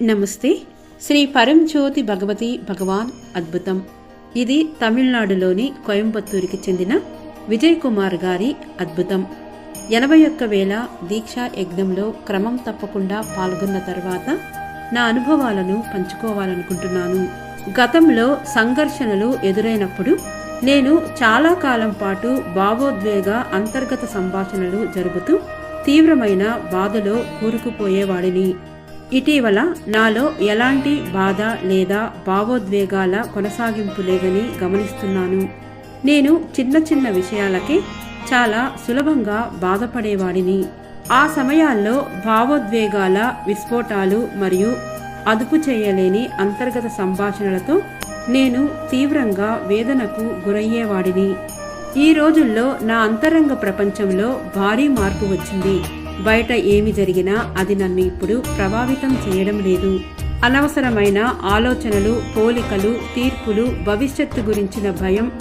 నమస్తే. శ్రీ పరంజ్యోతి భగవతి భగవాన్ అద్భుతం. ఇది తమిళనాడులోని కోయంబత్తూరుకి చెందిన విజయ్ కుమార్ గారి అద్భుతం. 81,000 దీక్షా యజ్ఞంలో క్రమం తప్పకుండా పాల్గొన్న తర్వాత నా అనుభవాలను పంచుకోవాలనుకుంటున్నాను. గతంలో సంఘర్షణలు ఎదురైనప్పుడు నేను చాలా కాలం పాటు భావోద్వేగ అంతర్గత సంభాషణలు జరుపుతూ తీవ్రమైన బాధలో కూరుకుపోయేవాడిని. ఇటీవల నాలో ఎలాంటి బాధ లేదా భావోద్వేగాల కొనసాగింపు లేదని గమనిస్తున్నాను. నేను చిన్న చిన్న విషయాలకే చాలా సులభంగా బాధపడేవాడిని. ఆ సమయాల్లో భావోద్వేగాల విస్ఫోటాలు మరియు అదుపు చేయలేని అంతర్గత సంభాషణలతో నేను తీవ్రంగా వేదనకు గురయ్యేవాడిని. ఈ రోజుల్లో నా అంతరంగ ప్రపంచంలో భారీ మార్పు వచ్చింది. బయట ఏమి జరిగినా అది నన్ను ఇప్పుడు ప్రభావితం చేయడం లేదు. అనవసరమైన ఆలోచనలు, పోలికలు, తీర్పులు, భవిష్యత్తు గురించిన భయం,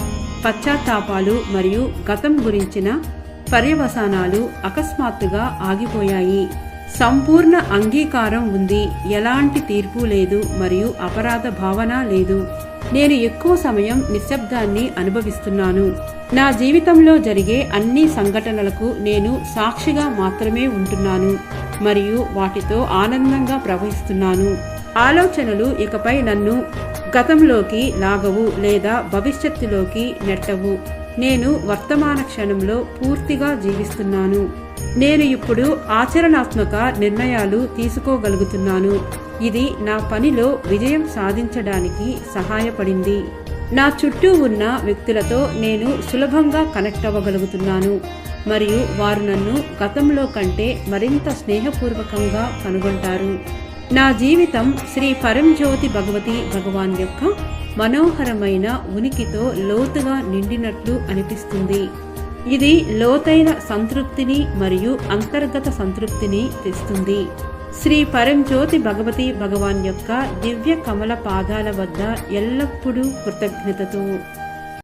పశ్చాత్తాపాలు మరియు గతం గురించిన పర్యవసానాలు అకస్మాత్తుగా ఆగిపోయాయి. సంపూర్ణ అంగీకారం ఉంది. ఎలాంటి తీర్పు లేదు మరియు అపరాధ భావన లేదు. నేను ఎక్కువ సమయం నిశ్శబ్దాన్ని అనుభవిస్తున్నాను. నా జీవితంలో జరిగే అన్ని సంఘటనలకు నేను సాక్షిగా మాత్రమే ఉంటున్నాను మరియు వాటితో ఆనందంగా ప్రవహిస్తున్నాను. ఆలోచనలు ఇకపై నన్ను గతంలోకి లాగవు లేదా భవిష్యత్తులోకి నెట్టవు. నేను వర్తమాన క్షణంలో పూర్తిగా జీవిస్తున్నాను. నేను ఇప్పుడు ఆచరణాత్మక నిర్ణయాలు తీసుకోగలుగుతున్నాను. ఇది నా పనిలో విజయం సాధించడానికి సహాయపడింది. నా చుట్టూ ఉన్న వ్యక్తులతో నేను సులభంగా కనెక్ట్ అవ్వగలుగుతున్నాను మరియు వారు నన్ను గతంలో కంటే మరింత స్నేహపూర్వకంగా కనుగొంటారు. నా జీవితం శ్రీ పరంజ్యోతి భగవతి భగవాన్ యొక్క మనోహరమైన ఉనికితో లోతుగా నిండినట్లు అనిపిస్తుంది. ఇది లోతైన సంతృప్తిని మరియు అంతర్గత సంతృప్తిని తెస్తుంది. శ్రీ పరంజ్యోతి భగవతి భగవాన్ యొక్క దివ్య కమల పాదాల వద్ద ఎల్లప్పుడూ కృతజ్ఞతతో